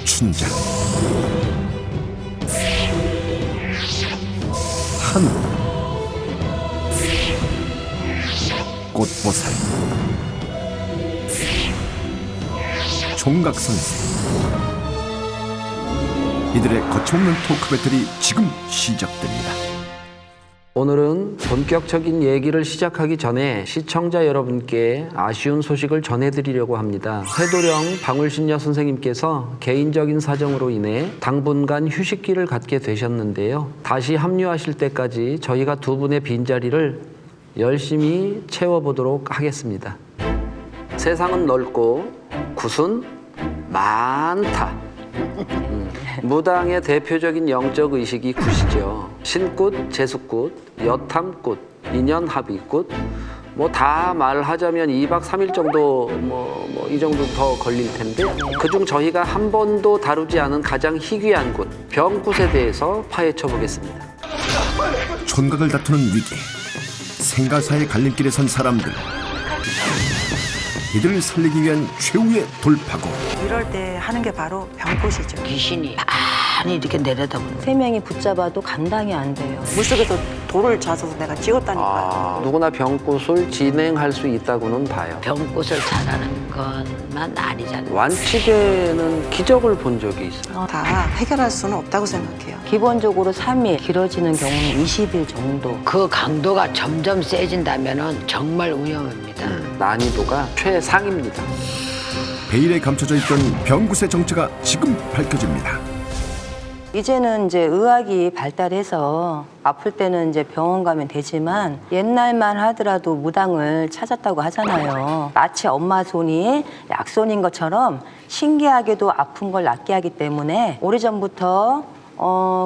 춘장, 한우, 꽃보살, 총각선생. 이들의 거침없는 토크 배틀이 지금 시작됩니다. 오늘은 본격적인 얘기를 시작하기 전에 시청자 여러분께 아쉬운 소식을 전해드리려고 합니다. 해도령 방울신여 선생님께서 개인적인 사정으로 인해 당분간 휴식기를 갖게 되셨는데요. 다시 합류하실 때까지 저희가 두 분의 빈자리를 열심히 채워보도록 하겠습니다. 세상은 넓고 굿은 많다. 무당의 대표적인 영적 의식이 굿이죠. 신굿, 재수굿, 여탐굿, 인연합의굿, 뭐 다 말하자면 2박 3일 정도 이 정도 더 걸릴 텐데, 그중 저희가 한 번도 다루지 않은 가장 희귀한 굿, 병굿에 대해서 파헤쳐 보겠습니다. 촌각을 다투는 위기, 생가사의 갈림길에 선 사람들, 이들을 살리기 위한 최후의 돌파구. 이럴 때 하는 게 바로 병꽃이죠. 귀신이 많이 이렇게 내려다보는 세 명이 붙잡아도 감당이 안 돼요. 물속에서 돌을 찾아서 내가 찍었다니까. 누구나 병굿을 진행할 수 있다고는 봐요. 병꽃을 잘하는 것만 아니잖아요. 완치되는 기적을 본 적이 있어요. 다 해결할 수는 없다고 생각해요. 기본적으로 3일, 길어지는 경우는 20일 정도. 그 강도가 점점 세진다면 정말 위험합니다. 난이도가 최상입니다. 베일에 감춰져 있던 병굿의 정체가 지금 밝혀집니다. 이제는 이제 의학이 발달해서 아플 때는 이제 병원 가면 되지만 옛날만 하더라도 무당을 찾았다고 하잖아요. 마치 엄마 손이 약손인 것처럼 신기하게도 아픈 걸 낫게 하기 때문에 오래전부터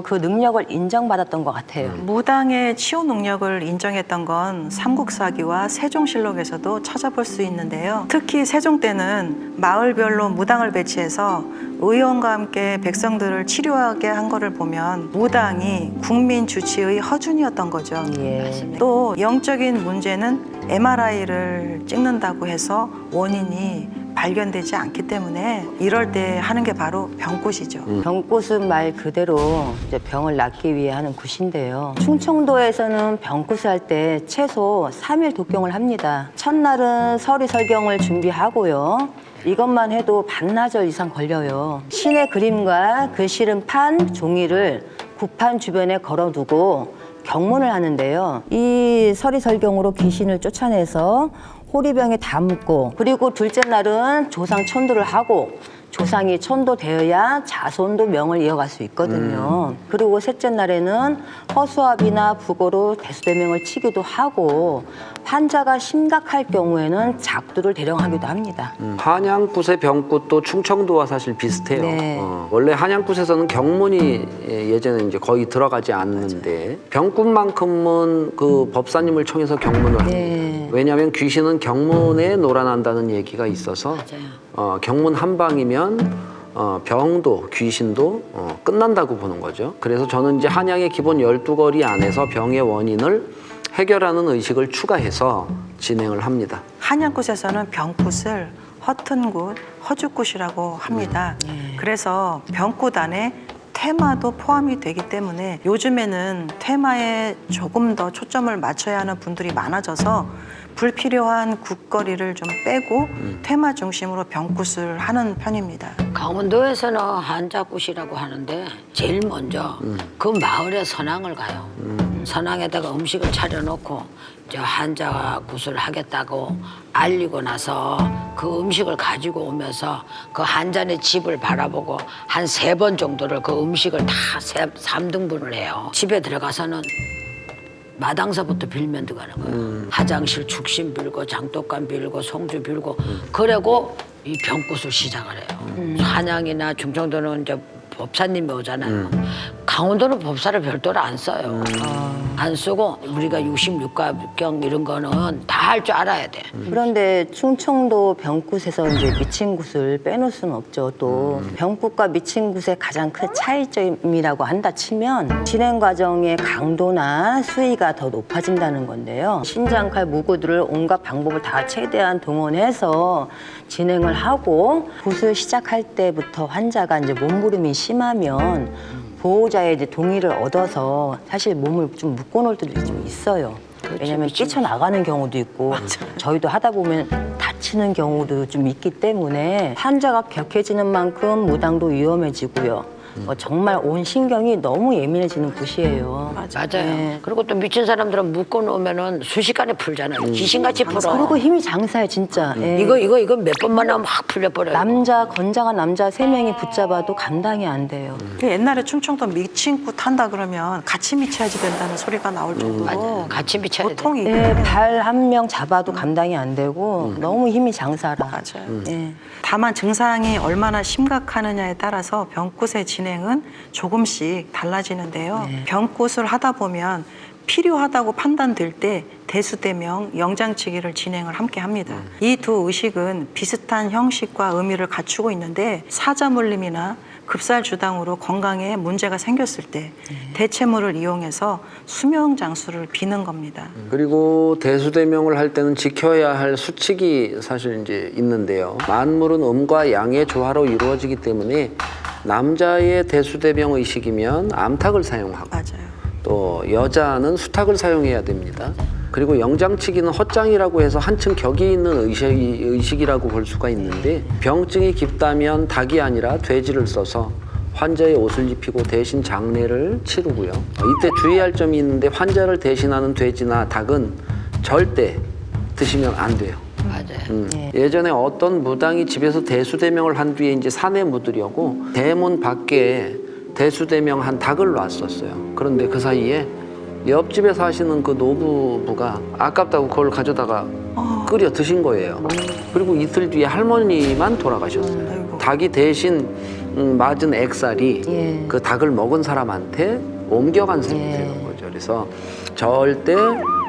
그 능력을 인정받았던 것 같아요. 무당의 치유 능력을 인정했던 건 삼국사기와 세종실록에서도 찾아볼 수 있는데요. 특히 세종 때는 마을별로 무당을 배치해서 의원과 함께 백성들을 치료하게 한 거를 보면 무당이 국민 주치의 허준이었던 거죠. 예. 또 영적인 문제는 MRI를 찍는다고 해서 원인이 발견되지 않기 때문에 이럴 때 하는 게 바로 병꽃이죠. 병꽃은 말 그대로 이제 병을 낫기 위해 하는 굿인데요. 충청도에서는 병꽃을 할 때 최소 3일 독경을 합니다. 첫날은 서리설경을 준비하고요. 이것만 해도 반나절 이상 걸려요. 신의 그림과 글씨른 판, 종이를 굿판 주변에 걸어두고 경문을 하는데요. 이 서리설경으로 귀신을 쫓아내서 호리병에 담고, 그리고 둘째 날은 조상 천도를 하고, 조상이 천도되어야 자손도 명을 이어갈 수 있거든요. 그리고 셋째 날에는 허수아비나 북어로 대수대명을 치기도 하고, 환자가 심각할 경우에는 작두를 대령하기도 합니다. 한양굿의 병굿도 충청도와 사실 비슷해요. 네. 원래 한양굿에서는 경문이 예전에 이제 거의 들어가지 않는데 병굿만큼은 그 법사님을 청해서 경문을 합니다. 네. 왜냐하면 귀신은 경문에 놀아난다는 얘기가 있어서 경문 한 방이면 병도 귀신도 끝난다고 보는 거죠. 그래서 저는 이제 한양의 기본 12거리 안에서 병의 원인을 해결하는 의식을 추가해서 진행을 합니다. 한양꽃에서는 병꽃을 허튼꽃, 허주꽃이라고 합니다. 그래서 병꽃 안에 테마도 포함이 되기 때문에 요즘에는 테마에 조금 더 초점을 맞춰야 하는 분들이 많아져서 불필요한 굿거리를 좀 빼고 테마 중심으로 병굿을 하는 편입니다. 강원도에서는 한자굿이라고 하는데 제일 먼저 그 마을에 선왕을 가요. 선왕에다가 음식을 차려놓고 이제 한자굿을 하겠다고 알리고 나서 그 음식을 가지고 오면서 그 한잔의 집을 바라보고 한 3번 정도를 그 음식을 다 3등분을 해요. 집에 들어가서는 마당서부터 빌면 들어가는 거예요. 화장실 축신 빌고 장독감 빌고 송주 빌고 그리고 이 병굿을 시작을 해요. 한양이나 충청도는 이제 법사님이 오잖아요. 강원도는 법사를 별도로 안 써요. 안 쓰고 우리가 66가병 이런 거는 다 할 줄 알아야 돼. 그런데 충청도 병굿에서 이제 미친 굿을 빼놓을 수는 없죠. 또 병굿과 미친 굿의 가장 큰 차이점이라고 한다 치면 진행 과정의 강도나 수위가 더 높아진다는 건데요. 신장칼 무구들을 온갖 방법을 다 최대한 동원해서 진행을 하고 굿을 시작할 때부터 환자가 이제 몸부림이 심하면 보호자의 이제 동의를 얻어서 사실 몸을 좀 묶어놓을 때도 좀 있어요. 왜냐면 뛰쳐나가는 경우도 있고 저희도 하다 보면 다치는 경우도 좀 있기 때문에 환자가 격해지는 만큼 무당도 위험해지고요. 정말 온 신경이 너무 예민해지는 굿이에요. 맞아요. 네. 그리고 또 미친 사람들은 묶어놓으면은 순식간에 풀잖아요. 귀신같이 풀어. 그리고 힘이 장사예요, 진짜. 예. 이거 몇 번만 하면 확 풀려버려요. 남자 건장한 남자 3명이 붙잡아도 감당이 안 돼요. 옛날에 충청도 미친굿 한다 그러면 같이 미쳐야지 된다는 소리가 나올 정도로 맞아요. 같이 미쳐야 돼. 보통 이게 예, 발 한 명 잡아도 감당이 안 되고 너무 힘이 장사라. 맞아요. 예. 다만 증상이 얼마나 심각하느냐에 따라서 병굿의 진행은 조금씩 달라지는데요. 병굿을 하다 보면 필요하다고 판단될 때 대수대명, 영장치기를 진행을 함께 합니다. 이 두 의식은 비슷한 형식과 의미를 갖추고 있는데 사자물림이나 급살주당으로 건강에 문제가 생겼을 때 대체물을 이용해서 수명 장수를 비는 겁니다. 그리고 대수대명을 할 때는 지켜야 할 수칙이 사실 이제 있는데요. 만물은 음과 양의 조화로 이루어지기 때문에 남자의 대수대명 의식이면 암탉을 사용하고 맞아요. 또 여자는 수탉을 사용해야 됩니다. 그리고 영장치기는 헛장이라고 해서 한층 격이 있는 의식이라고 볼 수가 있는데 병증이 깊다면 닭이 아니라 돼지를 써서 환자의 옷을 입히고 대신 장례를 치르고요. 이때 주의할 점이 있는데 환자를 대신하는 돼지나 닭은 절대 드시면 안 돼요. 맞아요. 예전에 어떤 무당이 집에서 대수대명을 한 뒤에 이제 산에 묻으려고 대문 밖에 대수대명한 닭을 놨었어요. 그런데 그 사이에 옆집에 사시는 그 노부부가 아깝다고 그걸 가져다가 끓여 드신 거예요. 그리고 이틀 뒤에 할머니만 돌아가셨어요. 아이고. 닭이 대신 맞은 액살이 예. 그 닭을 먹은 사람한테 옮겨간 셈이 예. 되는 거죠. 그래서 절대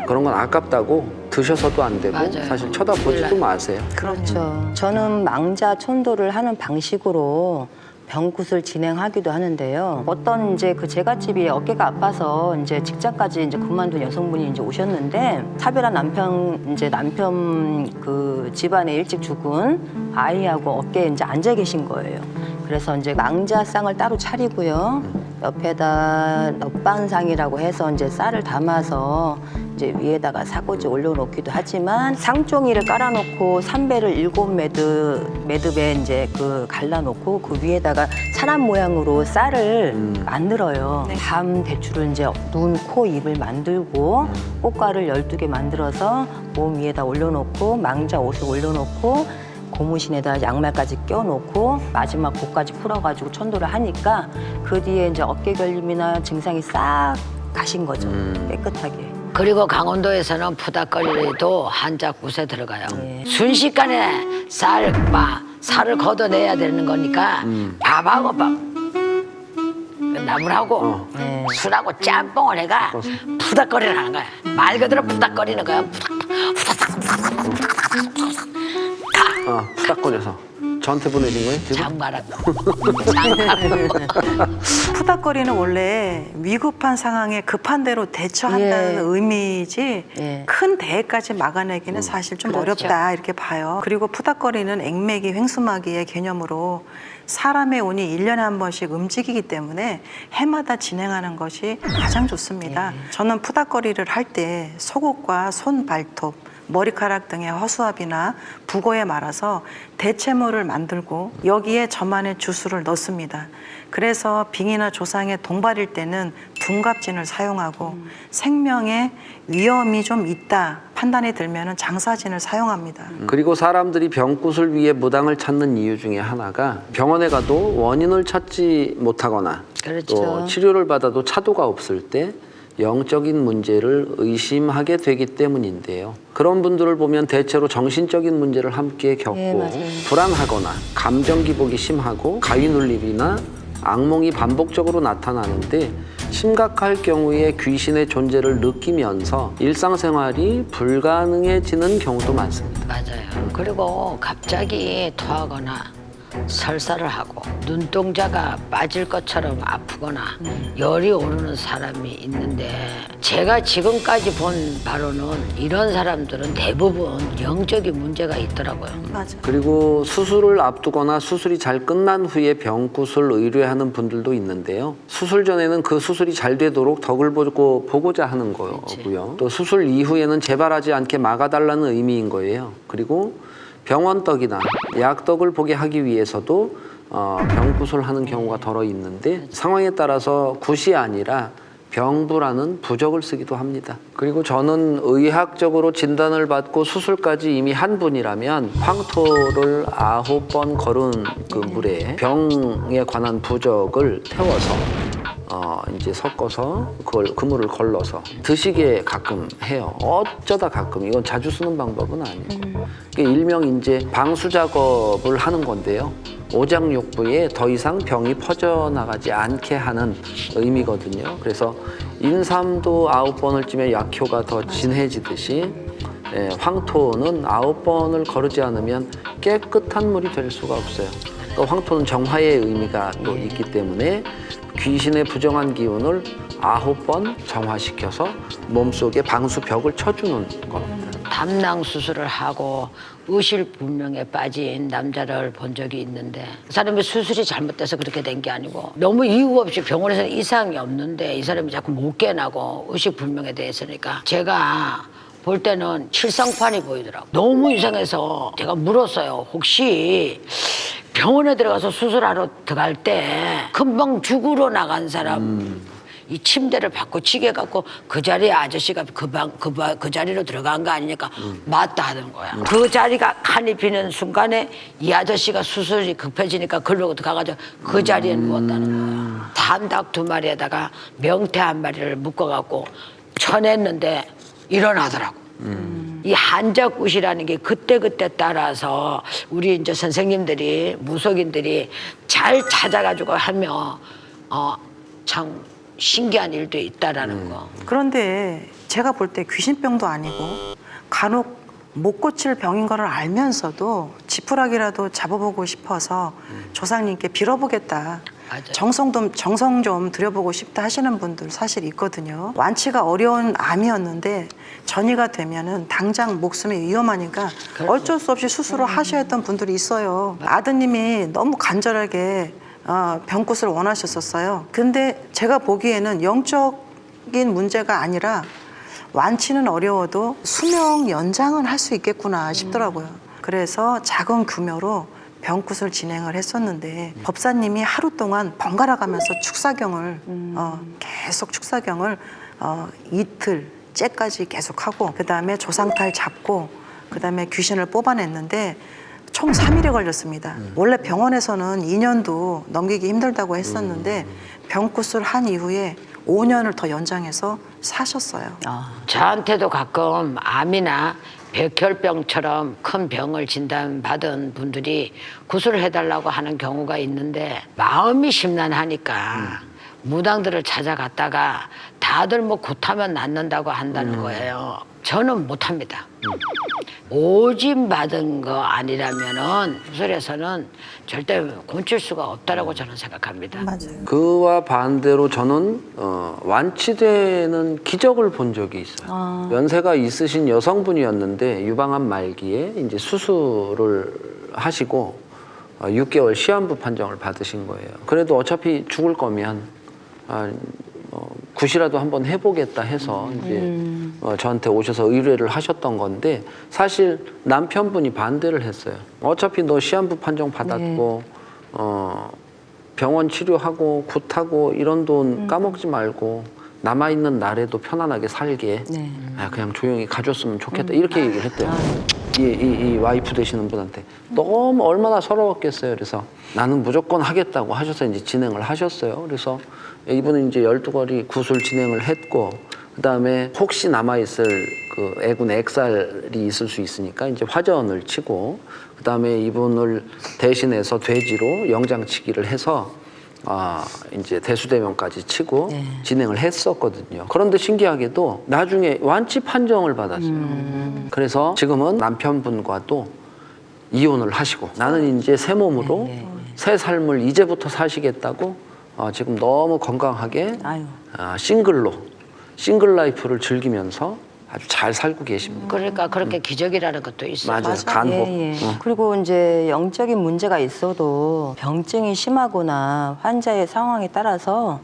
그런 건 아깝다고 드셔서도 안 되고 맞아요. 사실 쳐다보지도 몰라요. 마세요. 그렇죠. 저는 망자 천도를 하는 방식으로 병굿을 진행하기도 하는데요. 어떤 이제 그 제갓집이 어깨가 아파서 이제 직장까지 이제 그만둔 여성분이 이제 오셨는데 차별한 남편 그 집안에 일찍 죽은 아이하고 어깨에 이제 앉아 계신 거예요. 그래서 이제 망자상을 따로 차리고요. 옆에다 넛반상이라고 해서 이제 쌀을 담아서 이제 위에다가 사고지 올려놓기도 하지만 상종이를 깔아놓고 삼배를 7매듭에 이제 그 갈라놓고 그 위에다가 사람 모양으로 쌀을 만들어요. 밤 대추를 이제 눈, 코, 입을 만들고 꽃가를 12개 만들어서 몸 위에다 올려놓고 망자 옷을 올려놓고 고무신에다 양말까지 껴놓고 마지막 복까지 풀어가지고 천도를 하니까 그 뒤에 이제 어깨 결림이나 증상이 싹 가신 거죠. 깨끗하게. 그리고 강원도에서는 푸닥거리도 한자굿에 들어가요. 네. 순식간에 살을 걷어내야 되는 거니까 밥하고 나물하고 네. 술하고 짬뽕을 해가 푸닥거리를 하는 거야. 말 그대로 푸닥거리는 거야. 후닥거려서 저한테 보내신 거예요? 지금? 장가라고. 푸닥거리는 원래 위급한 상황에 급한 대로 대처한다는 예. 의미지 예. 큰 대회까지 막아내기는 사실 좀 그렇죠. 어렵다 이렇게 봐요. 그리고 푸닥거리는 액매기 횡수마기의 개념으로 사람의 운이 1년에 한 번씩 움직이기 때문에 해마다 진행하는 것이 가장 좋습니다. 저는 푸닥거리를 할 때 속옷과 손 발톱 머리카락 등의 허수아비나 부고에 말아서 대체물을 만들고 여기에 저만의 주술을 넣습니다. 그래서 빙이나 조상의 동발일 때는 둔갑진을 사용하고 생명에 위험이 좀 있다 판단이 들면 장사진을 사용합니다. 그리고 사람들이 병굿을 위해 무당을 찾는 이유 중에 하나가 병원에 가도 원인을 찾지 못하거나 그렇죠. 또 치료를 받아도 차도가 없을 때 영적인 문제를 의심하게 되기 때문인데요. 그런 분들을 보면 대체로 정신적인 문제를 함께 겪고 네, 맞아요. 불안하거나 감정 기복이 심하고 가위 눌림이나 악몽이 반복적으로 나타나는데 심각할 경우에 귀신의 존재를 느끼면서 일상생활이 불가능해지는 경우도 많습니다. 맞아요. 그리고 갑자기 토하거나 설사를 하고 눈동자가 빠질 것처럼 아프거나 열이 오르는 사람이 있는데 제가 지금까지 본 바로는 이런 사람들은 대부분 영적인 문제가 있더라고요. 맞아. 그리고 수술을 앞두거나 수술이 잘 끝난 후에 병굿을 의뢰하는 분들도 있는데요. 수술 전에는 그 수술이 잘 되도록 덕을 보고자 하는 거고요. 또 수술 이후에는 재발하지 않게 막아달라는 의미인 거예요. 그리고 병원떡이나 약떡을 보게 하기 위해서도 병굿을 하는 경우가 덜어 있는데 상황에 따라서 굿이 아니라 병부라는 부적을 쓰기도 합니다. 그리고 저는 의학적으로 진단을 받고 수술까지 이미 한 분이라면 황토를 9번 거른 그 물에 병에 관한 부적을 태워서 이제 섞어서 그 물을 걸러서 드시게 가끔 해요. 어쩌다 가끔. 이건 자주 쓰는 방법은 아니고. 이게 일명 이제 방수 작업을 하는 건데요. 오장육부에 더 이상 병이 퍼져나가지 않게 하는 의미거든요. 그래서 인삼도 9번을 찌면 약효가 더 진해지듯이 황토는 9번을 거르지 않으면 깨끗한 물이 될 수가 없어요. 또 황토는 정화의 의미가 또 있기 때문에 귀신의 부정한 기운을 9번 정화시켜서 몸속에 방수벽을 쳐주는 겁니다. 담낭 수술을 하고 의실불명에 빠진 남자를 본 적이 있는데 그 사람이 수술이 잘못돼서 그렇게 된 게 아니고 너무 이유 없이 병원에서는 이상이 없는데 이 사람이 자꾸 못 깨나고 의식불명에 대해서니까 제가 볼 때는 칠성판이 보이더라고요. 너무 이상해서 제가 물었어요. 혹시 병원에 들어가서 수술하러 들어갈 때 금방 죽으러 나간 사람 이 침대를 받고 치게 갖고 그 자리에 아저씨가 그 자리로 들어간 거 아니니까 맞다 하는 거야. 그 자리가 칸이 비는 순간에 이 아저씨가 수술이 급해지니까 글로 가가지고 그 자리에 누웠다는 거야. 담닭 2마리에다가 명태 1마리를 묶어갖고 쳐냈는데 일어나더라고. 이 한자굿이라는 게 그때그때 따라서 우리 이제 선생님들이 무속인들이 잘 찾아가지고 하면 참 신기한 일도 있다라는 거. 그런데 제가 볼 때 귀신병도 아니고 간혹 못 고칠 병인 거를 알면서도 지푸라기라도 잡아보고 싶어서 조상님께 빌어보겠다. 맞아요. 정성 좀 들여보고 싶다 하시는 분들 사실 있거든요. 완치가 어려운 암이었는데 전이가 되면은 당장 목숨이 위험하니까 어쩔 수 없이 수술을 하셔야 했던 분들이 있어요. 아드님이 너무 간절하게 병굿을 원하셨었어요. 근데 제가 보기에는 영적인 문제가 아니라 완치는 어려워도 수명 연장은 할 수 있겠구나 싶더라고요. 그래서 작은 규모로 병굿을 진행을 했었는데 법사님이 하루 동안 번갈아 가면서 축사경을 계속 축사경을 이틀째까지 계속하고 그 다음에 조상탈 잡고 그 다음에 귀신을 뽑아냈는데 총 3일이 걸렸습니다. 원래 병원에서는 2년도 넘기기 힘들다고 했었는데 병굿을 한 이후에 5년을 더 연장해서 사셨어요. 저한테도 가끔 암이나 백혈병처럼 큰 병을 진단받은 분들이 굿을 해달라고 하는 경우가 있는데 마음이 심란하니까 무당들을 찾아갔다가 다들 뭐 굿하면 낫는다고 한다는 거예요. 저는 못합니다. 오진 받은 거 아니라면은 수술에서는 절대 고칠 수가 없다라고 저는 생각합니다. 맞아요. 그와 반대로 저는 완치되는 기적을 본 적이 있어요. 연세가 있으신 여성분이었는데 유방암 말기에 이제 수술을 하시고 6개월 시한부 판정을 받으신 거예요. 그래도 어차피 죽을 거면 굿이라도 한번 해보겠다 해서 이제 저한테 오셔서 의뢰를 하셨던 건데 사실 남편분이 반대를 했어요. 어차피 너 시한부 판정 받았고 병원 치료하고 굿하고 이런 돈 까먹지 말고 남아있는 날에도 편안하게 살게 그냥 조용히 가줬으면 좋겠다 이렇게 얘기를 했대요. 이 와이프 되시는 분한테 너무 얼마나 서러웠겠어요. 그래서 나는 무조건 하겠다고 하셔서 이제 진행을 하셨어요. 그래서 이분은 이제 12거리 굿을 진행을 했고 그다음에 혹시 남아있을 그 애군 액살이 있을 수 있으니까 이제 화전을 치고 그다음에 이분을 대신해서 돼지로 영장치기를 해서 이제 대수대명까지 치고 진행을 했었거든요. 그런데 신기하게도 나중에 완치 판정을 받았어요. 그래서 지금은 남편분과도 이혼을 하시고 나는 이제 새 몸으로 새 삶을 이제부터 사시겠다고 지금 너무 건강하게 아유. 싱글 라이프를 즐기면서 아주 잘 살고 계십니다. 그러니까 그렇게 기적이라는 것도 있어요. 맞아요. 간호. 예, 예. 그리고 이제 영적인 문제가 있어도 병증이 심하거나 환자의 상황에 따라서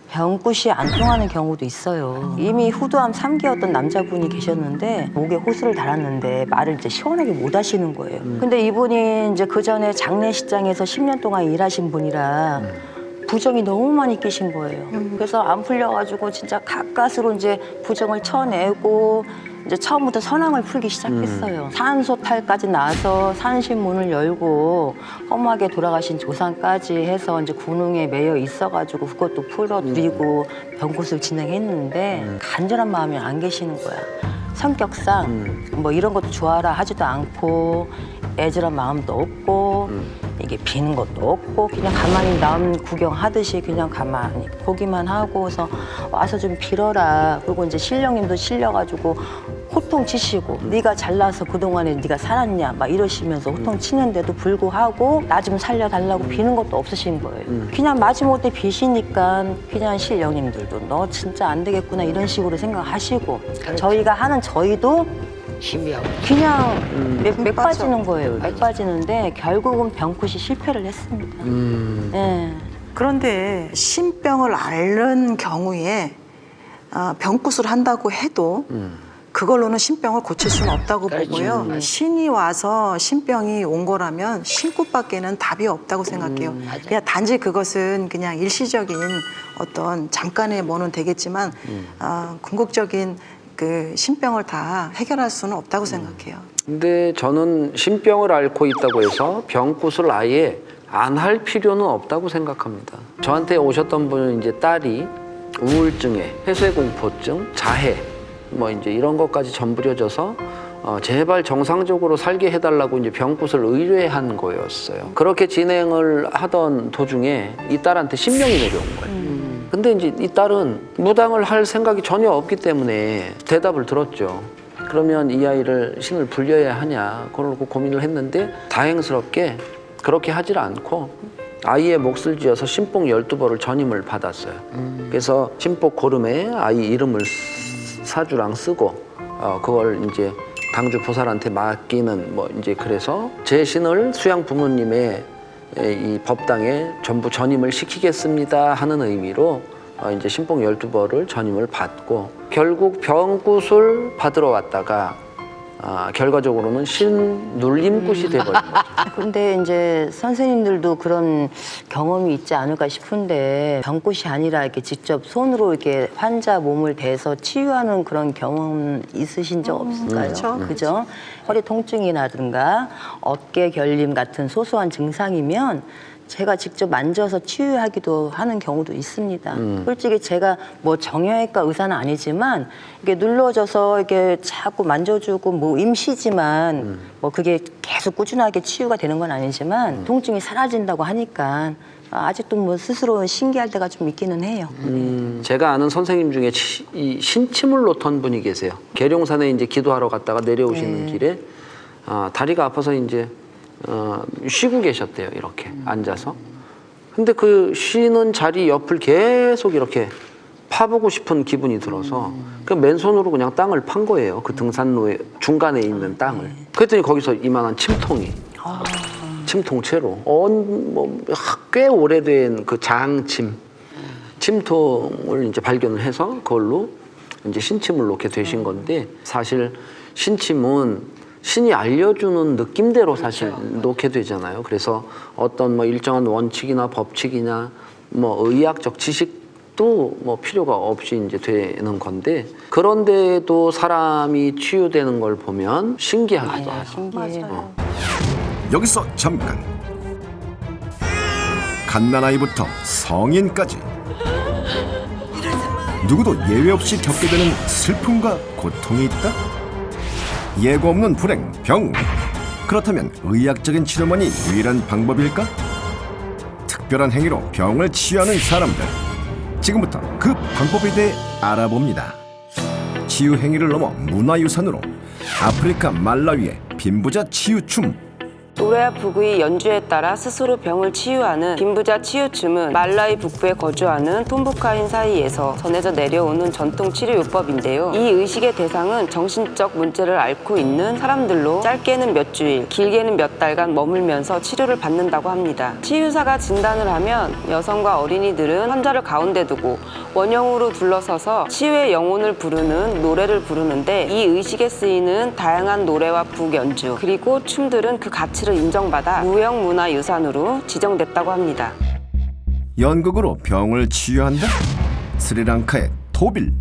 병굿이 안 통하는 경우도 있어요. 이미 후두암 3기였던 남자분이 계셨는데 목에 호수를 달았는데 말을 이제 시원하게 못 하시는 거예요. 근데 이분이 이제 그 전에 장례식장에서 10년 동안 일하신 분이라 부정이 너무 많이 끼신 거예요. 그래서 안 풀려가지고 진짜 가까스로 이제 부정을 쳐내고 이제 처음부터 선항을 풀기 시작했어요. 산소탈까지 나서 산신문을 열고 험하게 돌아가신 조상까지 해서 이제 군웅에 매여 있어가지고 그것도 풀어드리고 병굿을 진행했는데 간절한 마음이 안 계시는 거야. 성격상 뭐 이런 것도 좋아라 하지도 않고 애절한 마음도 없고 이게 비는 것도 없고 그냥 가만히 남 구경하듯이 그냥 가만히 보기만 하고 그래서 와서 좀 빌어라. 그리고 이제 신령님도 실려가지고 호통 치시고 네가 잘나서 그동안에 네가 살았냐 막 이러시면서 호통 치는데도 불구하고 나 좀 살려달라고 비는 것도 없으신 거예요. 그냥 마지못해 비시니까 그냥 신령님들도 너 진짜 안 되겠구나 이런 식으로 생각하시고 저희가 하는 저희도 힘이 없고. 그냥 맥 빠지는 거예요. 맥 빠지는데 결국은 병굿이 실패를 했습니다. 네. 그런데 신병을 앓는 경우에 병굿을 한다고 해도 그걸로는 신병을 고칠 수는 없다고 보고요. 신이 와서 신병이 온 거라면 신굿밖에는 답이 없다고 생각해요. 그냥 단지 그것은 그냥 일시적인 어떤 잠깐의 뭐는 되겠지만 궁극적인 그 신병을 다 해결할 수는 없다고 생각해요. 근데 저는 신병을 앓고 있다고 해서 병굿을 아예 안 할 필요는 없다고 생각합니다. 저한테 오셨던 분은 이제 딸이 우울증에 폐쇄공포증, 자해 뭐 이제 이런 것까지 전부려져서 제발 정상적으로 살게 해달라고 이제 병굿을 의뢰한 거였어요. 그렇게 진행을 하던 도중에 이 딸한테 신명이 내려온 거예요. 근데 이제 이 딸은 무당을 할 생각이 전혀 없기 때문에 대답을 들었죠. 그러면 이 아이를 신을 불려야 하냐 그러고 고민을 했는데 다행스럽게 그렇게 하질 않고 아이의 몫을 지어서 신복 12벌을 전임을 받았어요. 그래서 신복 고름에 아이 이름을 사주랑 쓰고 그걸 이제 당주 보살한테 맡기는 뭐 이제 그래서 제 신을 수양 부모님의 이 법당에 전부 전임을 시키겠습니다 하는 의미로 이제 신복 12벌을 전임을 받고 결국 병굿을 받으러 왔다가 결과적으로는 신눌림굿이 돼버린 거죠. 근데 이제 선생님들도 그런 경험이 있지 않을까 싶은데 병굿이 아니라 이렇게 직접 손으로 이렇게 환자 몸을 대서 치유하는 그런 경험 있으신 적 없을까요? 그죠? 허리 통증이라든가 어깨 결림 같은 소소한 증상이면 제가 직접 만져서 치유하기도 하는 경우도 있습니다. 솔직히 제가 뭐 정형외과 의사는 아니지만 이게 눌러져서 이렇게 자꾸 만져주고 뭐 임시지만 뭐 그게 계속 꾸준하게 치유가 되는 건 아니지만 통증이 사라진다고 하니까 아직도 뭐 스스로 신기할 때가 좀 있기는 해요. 제가 아는 선생님 중에 이 신침을 놓던 분이 계세요. 계룡산에 이제 기도하러 갔다가 내려오시는 길에 다리가 아파서 이제 쉬고 계셨대요. 이렇게 앉아서. 근데 그 쉬는 자리 옆을 계속 이렇게 파보고 싶은 기분이 들어서 그 맨손으로 그냥 땅을 판 거예요. 그 등산로의 중간에 있는 땅을. 그랬더니 거기서 이만한 침통이 침통체로 꽤 오래된 그 장침 침통을 이제 발견을 해서 그걸로 이제 신침을 놓게 되신 건데 사실 신침은 신이 알려주는 느낌대로 사실 놓게 되잖아요. 그래서 어떤 뭐 일정한 원칙이나 법칙이나 뭐 의학적 지식도 뭐 필요가 없이 이제 되는 건데 그런데도 사람이 치유되는 걸 보면 신기하기도 하죠. 신기해요. 여기서 잠깐. 갓난아이부터 성인까지 누구도 예외 없이 겪게 되는 슬픔과 고통이 있다? 예고 없는 불행, 병. 그렇다면 의학적인 치료만이 유일한 방법일까? 특별한 행위로 병을 치유하는 사람들. 지금부터 그 방법에 대해 알아봅니다. 치유 행위를 넘어 문화유산으로 아프리카 말라위의 빈부자 치유춤. 노래와 북의 연주에 따라 스스로 병을 치유하는 빈부자 치유춤은 말라위 북부에 거주하는 톰부카인 사이에서 전해져 내려오는 전통 치료요법인데요. 이 의식의 대상은 정신적 문제를 앓고 있는 사람들로 짧게는 몇 주일, 길게는 몇 달간 머물면서 치료를 받는다고 합니다. 치유사가 진단을 하면 여성과 어린이들은 환자를 가운데 두고 원형으로 둘러서서 치유의 영혼을 부르는 노래를 부르는데, 이 의식에 쓰이는 다양한 노래와 북 연주 그리고 춤들은 그 가치를 인정받아 무형문화유산으로 지정됐다고 합니다. 연극으로 병을 치유한다? 스리랑카의 토빌.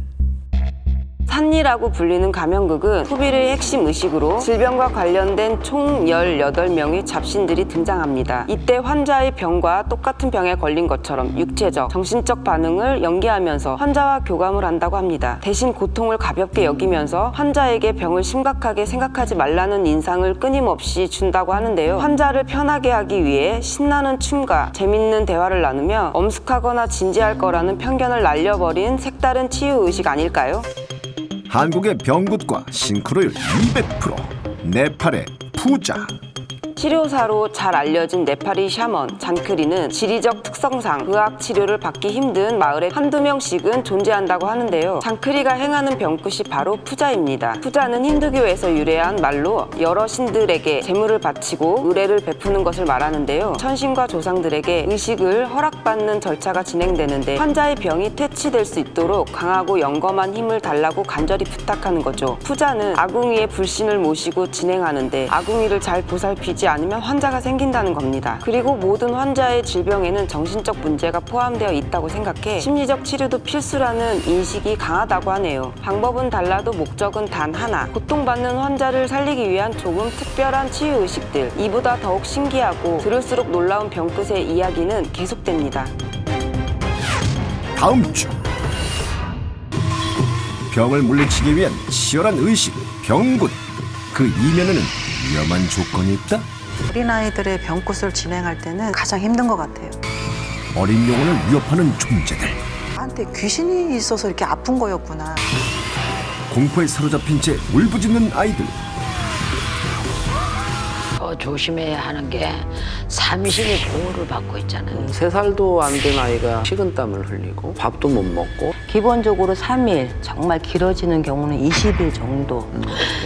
산리라고 불리는 가면극은 토빌의 핵심 의식으로 질병과 관련된 총 18명의 잡신들이 등장합니다. 이때 환자의 병과 똑같은 병에 걸린 것처럼 육체적, 정신적 반응을 연기하면서 환자와 교감을 한다고 합니다. 대신 고통을 가볍게 여기면서 환자에게 병을 심각하게 생각하지 말라는 인상을 끊임없이 준다고 하는데요. 환자를 편하게 하기 위해 신나는 춤과 재밌는 대화를 나누며 엄숙하거나 진지할 거라는 편견을 날려버린 색다른 치유의식 아닐까요? 한국의 병굿과 싱크로율 200%. 네팔의 푸자. 치료사로 잘 알려진 네팔이 샤먼, 잔크리는 지리적 특성상 의학 치료를 받기 힘든 마을에 한두 명씩은 존재한다고 하는데요. 잔크리가 행하는 병굿이 바로 푸자입니다. 푸자는 힌두교에서 유래한 말로 여러 신들에게 제물을 바치고 의뢰를 베푸는 것을 말하는데요. 천신과 조상들에게 의식을 허락받는 절차가 진행되는데, 환자의 병이 퇴치될 수 있도록 강하고 영검한 힘을 달라고 간절히 부탁하는 거죠. 푸자는 아궁이의 불신을 모시고 진행하는데, 아궁이를 잘 보살피지 않으면 환자가 생긴다는 겁니다. 그리고 모든 환자의 질병에는 정신적 문제가 포함되어 있다고 생각해 심리적 치료도 필수라는 인식이 강하다고 하네요. 방법은 달라도 목적은 단 하나, 고통받는 환자를 살리기 위한 조금 특별한 치유의식들. 이보다 더욱 신기하고 들을수록 놀라운 병끝의 이야기는 계속됩니다. 다음 주 병을 물리치기 위한 치열한 의식 병굿. 그 이면에는 위험한 조건이 있다? 어린아이들의 병굿을 진행할 때는 가장 힘든 것 같아요. 어린 영혼을 위협하는 존재들. 나한테 귀신이 있어서 이렇게 아픈 거였구나. 공포에 사로잡힌 채 울부짖는 아이들. 더 조심해야 하는 게 삼신의 보호를 받고 있잖아요. 3살도 안 된 아이가 식은땀을 흘리고 밥도 못 먹고. 기본적으로 3일, 정말 길어지는 경우는 20일 정도.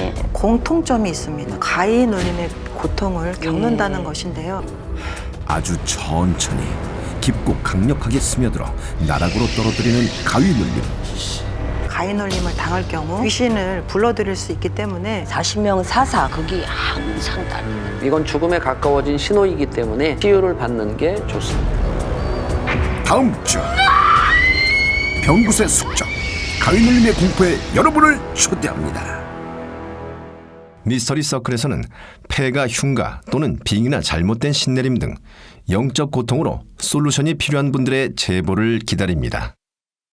예. 공통점이 있습니다. 가위 눌림의 고통을 겪는다는 것인데요. 아주 천천히 깊고 강력하게 스며들어 나락으로 떨어뜨리는 가위 눌림. 가위 눌림을 당할 경우 귀신을 불러들일 수 있기 때문에 40명 사사. 그게 항상 다릅니다. 이건 죽음에 가까워진 신호이기 때문에 치유를 받는 게 좋습니다. 다음 주 병굿의 숙적, 가위 눌림의 공포에 여러분을 초대합니다. 미스터리 서클에서는 폐가 흉가 또는 빙이나 잘못된 신내림 등 영적 고통으로 솔루션이 필요한 분들의 제보를 기다립니다.